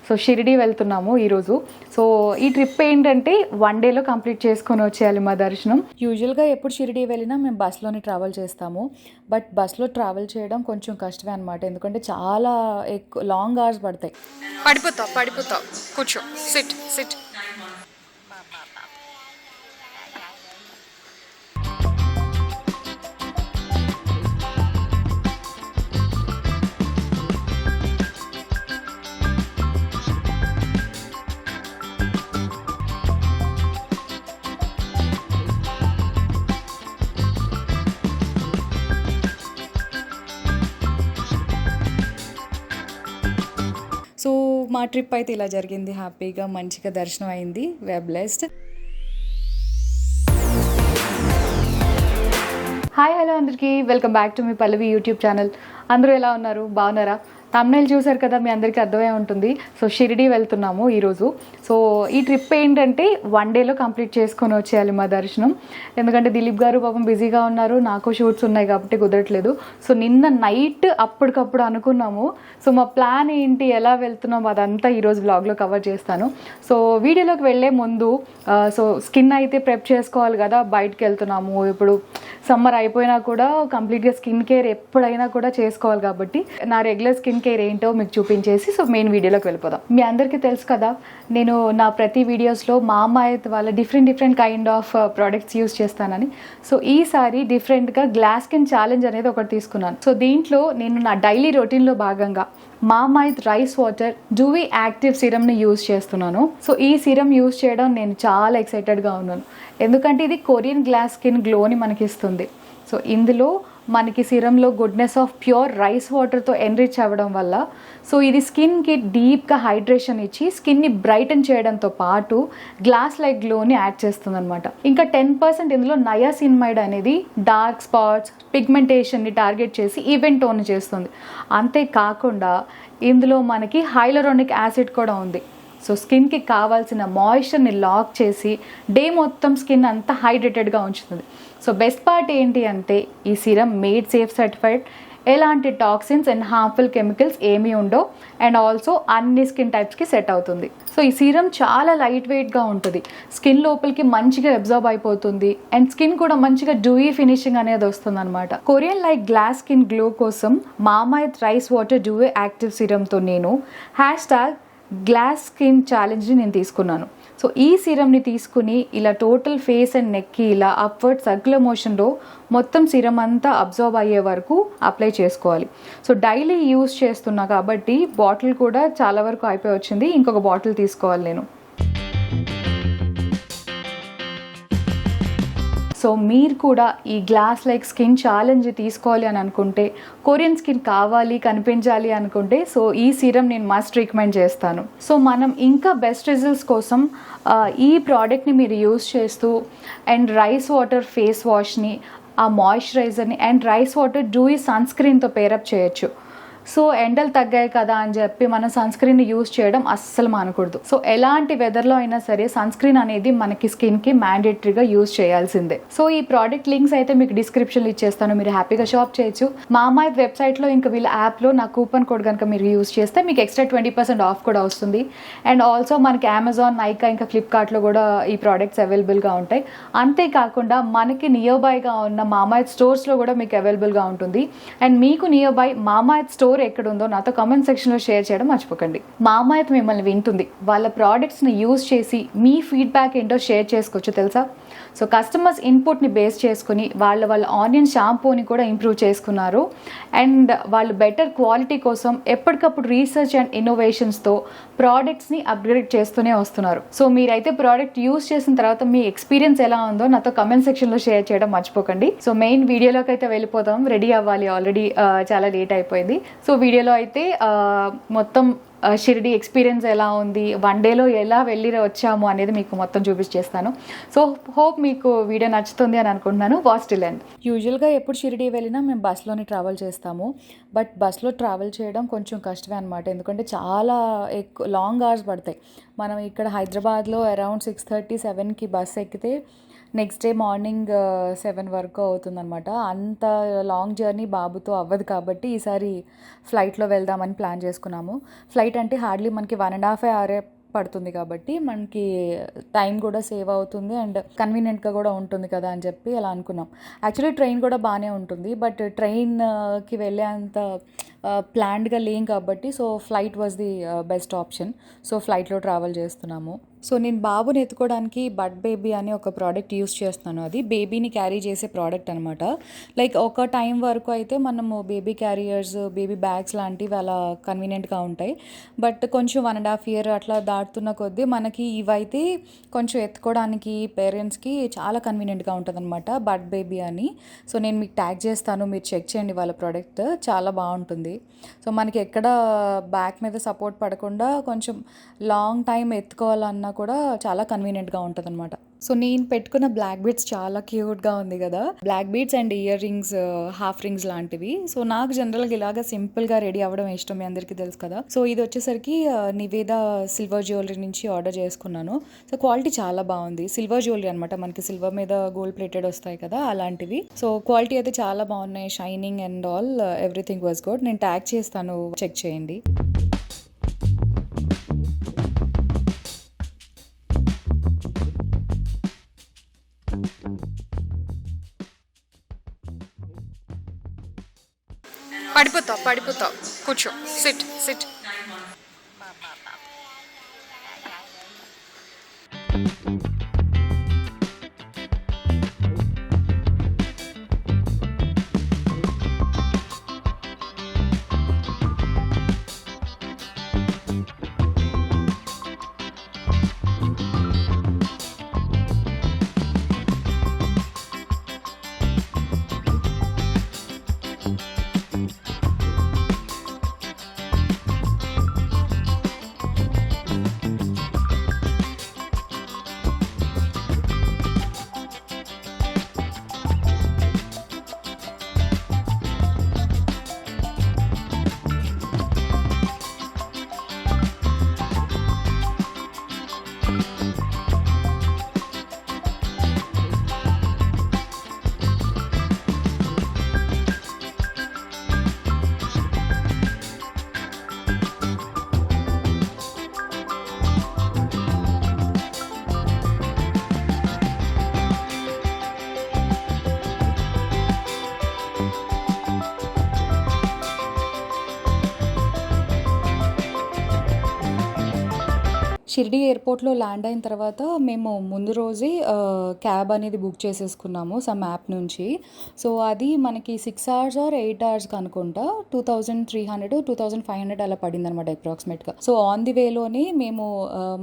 So Shirdi వెళ్తున్నాము ఈరోజు. So ఈ ట్రిప్ ఏంటంటే 1 డేలో కంప్లీట్ చేసుకొని వచ్చేయాలి మా దర్శనం. యూజువల్గా ఎప్పుడు షిరిడి వెళ్ళినా మేము బస్లోనే ట్రావెల్ చేస్తాము. బట్ బస్లో ట్రావెల్ చేయడం కొంచెం కష్టమే అనమాట, ఎందుకంటే చాలా ఎక్కువ లాంగ్ అవర్స్ పడతాయి. పడిపోతావు కూర్చో, సిట్. సో మా ట్రిప్ అయితే ఇలా జరిగింది, హ్యాపీగా మంచిగా దర్శనం అయింది. We are blessed. హాయ్ హలో అందరికీ, వెల్కమ్ బ్యాక్ టు మీ పల్లవి యూట్యూబ్ ఛానల్. అందరూ ఎలా ఉన్నారు, బాగున్నారా? తమ్నైల్ చూసారు కదా, మీ అందరికీ అర్థమై ఉంటుంది. సో షిరిడి వెళ్తున్నాము ఈరోజు. సో ఈ ట్రిప్ ఏంటంటే 1 డేలో కంప్లీట్ చేసుకొని వచ్చేయాలి మా దర్శనం, ఎందుకంటే దిలీప్ గారు పాపం బిజీగా ఉన్నారు, నాకు షూట్స్ ఉన్నాయి కాబట్టి కుదరట్లేదు. సో నిన్న నైట్ అప్పటికప్పుడు అనుకున్నాము. సో మా ప్లాన్ ఏంటి, ఎలా వెళ్తున్నాం, అదంతా ఈరోజు వ్లాగ్లో కవర్ చేస్తాను. సో వీడియోలోకి వెళ్ళే ముందు సో స్కిన్ అయితే ప్రెప్ చేసుకోవాలి కదా, బయటకు వెళ్తున్నాము. ఇప్పుడు సమ్మర్ అయిపోయినా కూడా కంప్లీట్గా స్కిన్ కేర్ ఎప్పుడైనా కూడా చేసుకోవాలి కాబట్టి నా రెగ్యులర్ స్కిన్ కేర్ ఏంటో మీకు చూపించేసి సో మెయిన్ వీడియోలోకి వెళ్ళిపోదాం. మీ అందరికీ తెలుసు కదా, నేను నా ప్రతి వీడియోస్లో మామాఎర్త్ వాళ్ళ different kind of products use చేస్తానని. సో ఈసారి డిఫరెంట్గా గ్లాస్ స్కిన్ ఛాలెంజ్ అనేది ఒకటి తీసుకున్నాను. సో దీంట్లో నేను నా డైలీ రొటీన్లో భాగంగా Mamaearth rice water dewy active సిరమ్ని యూజ్ చేస్తున్నాను. సో ఈ సిరమ్ యూజ్ చేయడం నేను చాలా ఎక్సైటెడ్గా ఉన్నాను, ఎందుకంటే ఇది కొరియన్ గ్లాస్ స్కిన్ గ్లోని మనకి ఇస్తుంది. సో ఇందులో మనకి సిరంలో గుడ్నెస్ ఆఫ్ ప్యూర్ రైస్ వాటర్తో ఎన్రిచ్ అవ్వడం వల్ల సో ఇది స్కిన్కి డీప్గా హైడ్రేషన్ ఇచ్చి స్కిన్ని బ్రైటన్ చేయడంతో పాటు గ్లాస్ లైక్ గ్లోని యాడ్ చేస్తుంది అనమాట. ఇంకా 10% ఇందులో నయాసిన్మైడ్ అనేది డార్క్ స్పాట్స్, పిగ్మెంటేషన్ని టార్గెట్ చేసి ఈవెన్ టోన్ చేస్తుంది. అంతేకాకుండా ఇందులో మనకి హైలరోనిక్ యాసిడ్ కూడా ఉంది. సో స్కిన్కి కావాల్సిన మాయిశ్చర్ని లాక్ చేసి డే మొత్తం స్కిన్ అంతా హైడ్రేటెడ్గా ఉంచుతుంది. సో బెస్ట్ పార్ట్ ఏంటి అంటే ఈ సిరం మేడ్ సేఫ్ సర్టిఫైడ్, ఎలాంటి టాక్సిన్స్ అండ్ హార్మ్ఫుల్ కెమికల్స్ ఏమీ ఉండవు, అండ్ ఆల్సో అన్ని స్కిన్ టైప్స్కి సెట్ అవుతుంది. సో ఈ సీరం చాలా లైట్ వెయిట్గా ఉంటుంది, స్కిన్ లోపలికి మంచిగా అబ్జర్వ్ అయిపోతుంది, అండ్ స్కిన్ కూడా మంచిగా డూయీ ఫినిషింగ్ అనేది వస్తుంది అనమాట. Korean like glass skin glow కోసం Mamaearth rice water dewy active సీరంతో నేను గ్లాస్ స్కిన్ ఛాలెంజ్ని నేను తీసుకున్నాను. సో ఈ సిరమ్ని తీసుకుని ఇలా టోటల్ ఫేస్ అండ్ నెక్కి ఇలా అప్వర్డ్ సర్క్యులర్ మోషన్లో మొత్తం సిరం అంతా అబ్జర్వ్ అయ్యే వరకు అప్లై చేసుకోవాలి. సో డైలీ యూస్ చేస్తున్నా కాబట్టి బాటిల్ కూడా చాలా వరకు అయిపోయి వచ్చింది, ఇంకొక బాటిల్ తీసుకోవాలి నేను. సో మీరు కూడా ఈ గ్లాస్ లైక్ స్కిన్ ఛాలెంజ్ తీసుకోవాలి అని అనుకుంటే, కొరియన్ స్కిన్ కావాలి కనిపించాలి అనుకుంటే సో ఈ సీరం నేను మస్ట్ రికమెండ్ చేస్తాను. సో మనం ఇంకా బెస్ట్ రిజల్ట్స్ కోసం ఈ ప్రోడక్ట్ని మీరు యూస్ చేస్తూ అండ్ రైస్ వాటర్ ఫేస్ వాష్ని, ఆ మాయిశ్చరైజర్ని and rice water dewy sun స్క్రీన్తో పేరప్ చేయొచ్చు. సో ఎండలు తగ్గాయి కదా అని చెప్పి మనం సన్ స్క్రీన్ యూజ్ చేయడం అస్సలు మానకూడదు. సో ఎలాంటి వెదర్లో అయినా సరే సన్ స్క్రీన్ అనేది మనకి స్కిన్కి మ్యాండేటరీగా యూజ్ చేయాల్సిందే. సో ఈ ప్రోడక్ట్ లింక్స్ అయితే మీకు డిస్క్రిప్షన్లో ఇచ్చేస్తాను, మీరు హ్యాపీగా షాప్ చేయొచ్చు. మామాఎర్త్ వెబ్సైట్లో ఇంకా వీళ్ళ యాప్లో నా కూపన్ కోడ్ కనుక మీరు యూజ్ చేస్తే మీకు ఎక్స్ట్రా 20% ఆఫ్ కూడా వస్తుంది. అండ్ ఆల్సో మనకి అమెజాన్, నైకా ఇంకా ఫ్లిప్కార్ట్లో కూడా ఈ ప్రోడక్ట్స్ అవైలబుల్గా ఉంటాయి. అంతేకాకుండా మనకి నియర్ బైగా ఉన్న మామాఎర్త్ స్టోర్స్లో కూడా మీకు అవైలబుల్గా ఉంటుంది. అండ్ మీకు నియర్ బై మామాఎర్త్ స్టోర్ ఎక్కడ ఉందో నాతో కామెంట్ సెక్షన్లో షేర్ చేయడం మర్చిపోకండి. మామాఎర్త్ మిమ్మల్ని వింటుంది, వాళ్ళ ప్రోడక్ట్స్ని యూజ్ చేసి మీ ఫీడ్బ్యాక్ ఏంటో షేర్ చేసుకోవచ్చు తెలుసా. సో కస్టమర్స్ ఇన్పుట్ని బేస్ చేసుకుని వాళ్ళ ఆనియన్ షాంపూని కూడా ఇంప్రూవ్ చేసుకున్నారు. అండ్ వాళ్ళు బెటర్ క్వాలిటీ కోసం ఎప్పటికప్పుడు రీసెర్చ్ అండ్ ఇన్నోవేషన్స్తో ప్రోడక్ట్స్ని అప్గ్రేడ్ చేస్తూనే వస్తున్నారు. సో మీరైతే ప్రోడక్ట్ యూజ్ చేసిన తర్వాత మీ ఎక్స్పీరియన్స్ ఎలా ఉందో నాతో కమెంట్ సెక్షన్లో షేర్ చేయడం మర్చిపోకండి. సో మెయిన్ వీడియోలోకి అయితే వెళ్ళిపోతాం, రెడీ అవ్వాలి, ఆల్రెడీ చాలా లేట్ అయిపోయింది. సో వీడియోలో అయితే మొత్తం షిరిడి ఎక్స్పీరియన్స్ ఎలా ఉంది, 1 డేలో ఎలా వెళ్ళి వచ్చాము అనేది మీకు మొత్తం చూపించేస్తాను. సో హోప్ మీకు వీడియో నచ్చుతుంది అని అనుకుంటున్నాను. Watch till end. యూజువల్గా ఎప్పుడు షిరిడి వెళ్ళినా మేము బస్లోనే ట్రావెల్ చేస్తాము. బట్ బస్లో ట్రావెల్ చేయడం కొంచెం కష్టమే అనమాట, ఎందుకంటే చాలా ఎక్కువ లాంగ్ అవర్స్ పడతాయి. మనం ఇక్కడ హైదరాబాద్లో అరౌండ్ 6:30, 7కి బస్ ఎక్కితే నెక్స్ట్ డే మార్నింగ్ 7 వరకు అవుతుందన్నమాట. అంత లాంగ్ జర్నీ బాబుతో అవ్వదు కాబట్టి ఈసారి ఫ్లైట్లో వెళ్దామని ప్లాన్ చేసుకున్నాము. ఫ్లైట్ అంటే హార్డ్లీ మనకి 1.5 అవరే పడుతుంది కాబట్టి మనకి టైం కూడా సేవ్ అవుతుంది అండ్ కన్వీనియంట్గా కూడా ఉంటుంది కదా అని చెప్పి అలా అనుకున్నాం. యాక్చువల్లీ ట్రైన్ కూడా బాగానే ఉంటుంది, బట్ ట్రైన్కి వెళ్ళే అంత ప్లాన్డ్గా లేం కాబట్టి so flight was the best option. So ఫ్లైట్లో ట్రావెల్ చేస్తున్నాము. సో నేను బాబుని ఎత్తుకోవడానికి బడ్ బేబీ అని ఒక ప్రోడక్ట్ యూస్ చేస్తున్నాను. అది బేబీని క్యారీ చేసే ప్రోడక్ట్ అనమాట. లైక్ ఒక టైం వరకు అయితే మనము బేబీ క్యారియర్స్, బేబీ బ్యాగ్స్ లాంటివి అలా కన్వీనియంట్గా ఉంటాయి. బట్ కొంచెం 1.5 ఇయర్ అట్లా దాటుతున్న కొద్దీ మనకి ఇవైతే కొంచెం ఎత్తుకోవడానికి పేరెంట్స్కి చాలా కన్వీనియంట్గా ఉంటుంది అనమాట, బడ్ బేబీ అని. సో నేను మీకు ట్యాగ్ చేస్తాను, మీరు చెక్ చేయండి వాళ్ళ ప్రోడక్ట్, చాలా బాగుంటుంది. సో మనకి ఎక్కడ బ్యాక్ మీద సపోర్ట్ పడకుండా కొంచెం లాంగ్ టైం ఎత్తుకోవాలన్నా కూడా చాలా కన్వీనియంట్గా ఉంటుంది అనమాట. సో నేను పెట్టుకున్న బ్లాక్ బీడ్స్ చాలా క్యూట్గా ఉంది కదా, black beads and earrings, half rings లాంటివి. సో నాకు జనరల్గా ఇలాగా సింపుల్గా రెడీ అవ్వడం ఇష్టం, మీ అందరికీ తెలుసు కదా. సో ఇది వచ్చేసరికి నివేద సిల్వర్ జ్యువెలరీ నుంచి ఆర్డర్ చేసుకున్నాను. సో క్వాలిటీ చాలా బాగుంది, సిల్వర్ జ్యువెలరీ అనమాట, మనకి సిల్వర్ మీద గోల్డ్ ప్లేటెడ్ వస్తాయి కదా అలాంటివి. సో క్వాలిటీ అయితే చాలా బాగున్నాయి, shining and all everything was good. నేను ట్యాగ్ చేస్తాను, చెక్ చేయండి. పడిపోతావు, కూర్చో, సిట్ సిట్. షిర్డీ ఎయిర్పోర్ట్లో ల్యాండ్ అయిన తర్వాత మేము ముందు రోజే క్యాబ్ అనేది బుక్ చేసేసుకున్నాము సమ్ యాప్ నుంచి. సో అది మనకి 6 hours ఆర్ 8 hours అనుకుంటా 2300 2500 అలా పడింది అనమాట అప్రాక్సిమేట్గా. సో ఆన్ ది వేలోనే మేము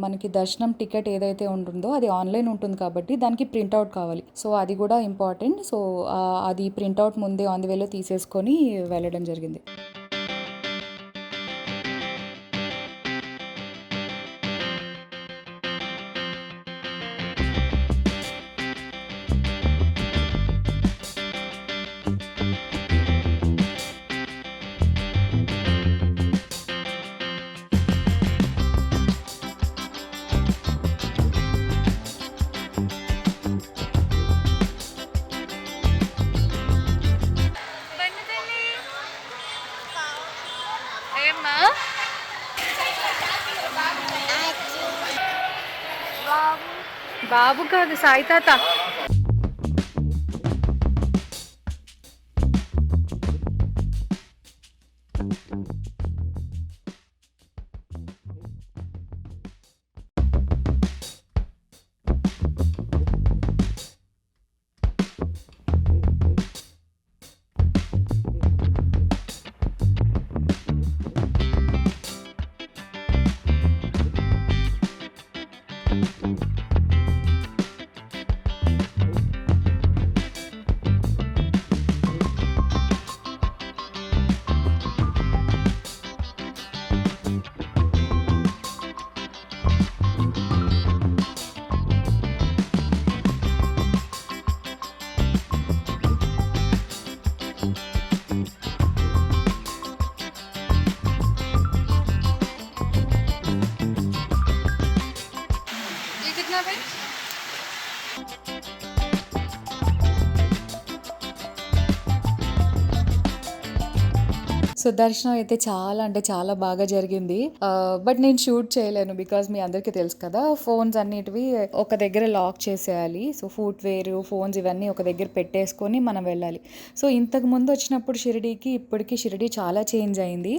మనకి దర్శనం టికెట్ ఏదైతే ఉంటుందో అది ఆన్లైన్ ఉంటుంది కాబట్టి దానికి ప్రింట్అవుట్ కావాలి. సో అది కూడా ఇంపార్టెంట్. సో అది ప్రింట్అవుట్ ముందే ఆన్ ది వేలో తీసేసుకొని వెళ్ళడం జరిగింది. బాబు కాదు, సాయి తాత. कितना भाई? సో దర్శనం అయితే చాలా అంటే చాలా బాగా జరిగింది. బట్ నేను షూట్ చేయలేను బికాజ్ మీ అందరికీ తెలుసు కదా, ఫోన్స్ అన్నిటివి ఒక దగ్గర లాక్ చేసేయాలి. సో ఫుట్వేర్, ఫోన్స్ ఇవన్నీ ఒక దగ్గర పెట్టేసుకొని మనం వెళ్ళాలి. సో ఇంతకు ముందు వచ్చినప్పుడు షిరిడీకి ఇప్పటికి షిరిడీ చాలా చేంజ్ అయింది.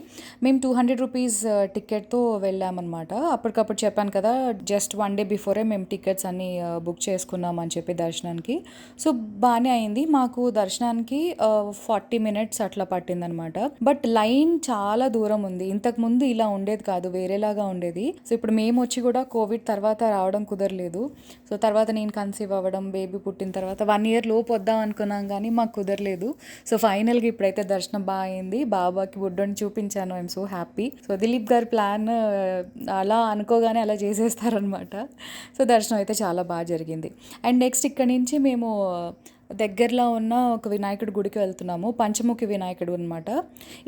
మేము 200 రూపీస్ టికెట్తో వెళ్ళామన్నమాట. అప్పటికప్పుడు చెప్పాను కదా, జస్ట్ 1 డే బిఫోరే మేము టికెట్స్ అన్ని బుక్ చేసుకున్నాం అని చెప్పి దర్శనానికి. సో బాగానే అయింది. మాకు దర్శనానికి 40 మినిట్స్ అట్లా పట్టిందనమాట. బట్ లైన్ చాలా దూరం ఉంది. ఇంతకు ముందు ఇలా ఉండేది కాదు, వేరేలాగా ఉండేది. సో ఇప్పుడు మేము వచ్చి కూడా కోవిడ్ తర్వాత రావడం కుదరలేదు. సో తర్వాత నేను కన్సీవ్ అవ్వడం, బేబీ పుట్టిన తర్వాత 1 ఇయర్ లోపు వద్దాం అనుకున్నాం కానీ మాకు కుదరలేదు. సో ఫైనల్గా ఇప్పుడైతే దర్శనం బాగా అయింది. బాబాకి బుడ్డోని చూపించాను. I'm so happy. So Dilip గారి ప్లాన్ అలా అనుకోగానే అలా చేసేస్తారనమాట. సో దర్శనం అయితే చాలా బాగా జరిగింది. అండ్ నెక్స్ట్ ఇక్కడ నుంచి మేము దగ్గరలో ఉన్న ఒక వినాయకుడి గుడికి వెళ్తున్నాము. పంచముఖి వినాయకుడు అనమాట.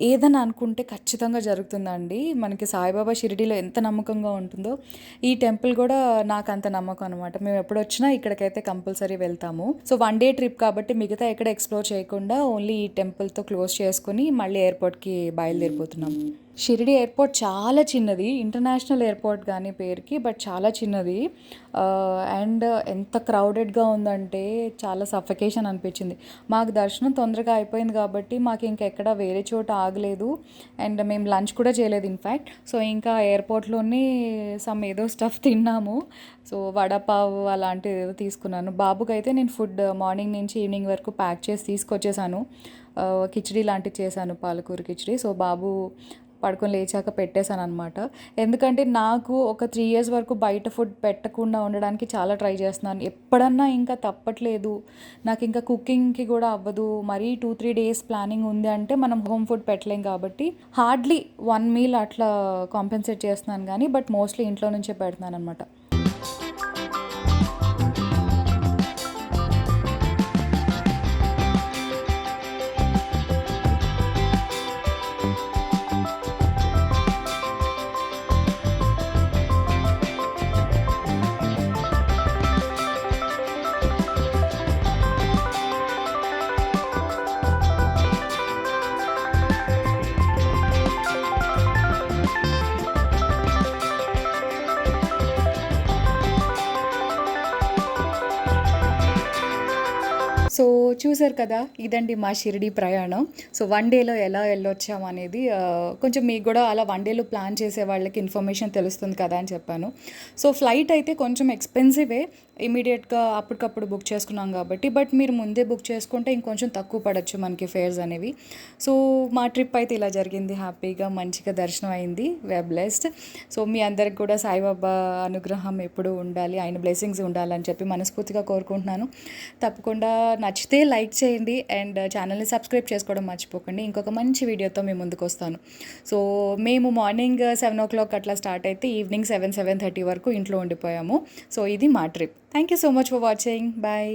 ఏదైనా అనుకుంటే ఖచ్చితంగా జరుగుతుందండి. మనకి సాయిబాబా షిరిడీలో ఎంత నమ్మకంగా ఉంటుందో ఈ టెంపుల్ కూడా నాకు అంత నమ్మకం అనమాట. మేము ఎప్పుడు వచ్చినా ఇక్కడికైతే కంపల్సరీ వెళ్తాము. సో 1 డే ట్రిప్ కాబట్టి మిగతా ఎక్కడ ఎక్స్ప్లోర్ చేయకుండా ఓన్లీ ఈ టెంపుల్తో క్లోజ్ చేసుకుని మళ్ళీ ఎయిర్పోర్ట్కి బయలుదేరిపోతున్నాం. షిరిడి ఎయిర్పోర్ట్ చాలా చిన్నది, ఇంటర్నేషనల్ ఎయిర్పోర్ట్ కానీ పేరుకి, బట్ చాలా చిన్నది. అండ్ ఎంత క్రౌడెడ్గా ఉందంటే చాలా సఫకేషన్ అనిపించింది. మాకు దర్శనం తొందరగా అయిపోయింది కాబట్టి మాకు ఇంకెక్కడ వేరే చోట ఆగలేదు. అండ్ మేము లంచ్ కూడా చేయలేదు ఇన్ఫ్యాక్ట్. సో ఇంకా ఎయిర్పోర్ట్లోనే ఏదో స్టఫ్ తిన్నాము. సో వడపావ్ అలాంటివి ఏదో తీసుకున్నాను. బాబుకైతే నేను ఫుడ్ మార్నింగ్ నుంచి ఈవినింగ్ వరకు ప్యాక్ చేసి తీసుకొచ్చేసాను. కిచిడి లాంటివి చేశాను, పాలకూర కిచిడి. సో బాబు పడుకొని లేచాక పెట్టేశాను అనమాట. ఎందుకంటే నాకు ఒక 3 ఇయర్స్ వరకు బయట ఫుడ్ పెట్టకుండా ఉండడానికి చాలా ట్రై చేస్తున్నాను. ఎప్పుడన్నా ఇంకా తప్పట్లేదు, నాకు ఇంకా కుకింగ్కి కూడా అవ్వదు. మరీ 2-3 డేస్ ప్లానింగ్ ఉంది అంటే మనం హోమ్ ఫుడ్ పెట్టలేం కాబట్టి హార్డ్లీ 1 మీల్ అట్లా కాంపెన్సేట్ చేస్తున్నాను కానీ, బట్ మోస్ట్లీ ఇంట్లో నుంచే పెడుతున్నాను అనమాట. సో చూసారు కదా, ఇదండి మా షిరిడి ప్రయాణం. సో 1 డేలో ఎలా వెళ్ళొచ్చాము అనేది కొంచెం మీకు కూడా అలా 1 డేలో ప్లాన్ చేసే వాళ్ళకి ఇన్ఫర్మేషన్ తెలుస్తుంది కదా అని చెప్పాను. సో ఫ్లైట్ అయితే కొంచెం ఎక్స్పెన్సివే, ఇమీడియట్గా అప్పటికప్పుడు బుక్ చేసుకున్నాం కాబట్టి. బట్ మీరు ముందే బుక్ చేసుకుంటే ఇంకొంచెం తక్కువ పడవచ్చు మనకి ఫేర్స్ అనేవి. సో మా ట్రిప్ అయితే ఇలా జరిగింది. హ్యాపీగా మంచిగా దర్శనం అయింది. We are blessed. సో మీ అందరికి కూడా సాయిబాబా అనుగ్రహం ఎప్పుడూ ఉండాలి, ఆయన బ్లెస్సింగ్స్ ఉండాలని చెప్పి మనస్ఫూర్తిగా కోరుకుంటున్నాను. తప్పకుండా నచ్చితే లైక్ చేయండి అండ్ ఛానల్ని సబ్స్క్రైబ్ చేసుకోవడం మర్చిపోకండి. ఇంకొక మంచి వీడియోతో మేము ముందుకు వస్తాను. సో మేము మార్నింగ్ 7 o'clock అట్లా స్టార్ట్ అయితే ఈవినింగ్ 7-7:30 వరకు ఇంట్లో ఉండిపోయాము. సో ఇది మా trip. Thank you so much for watching. Bye.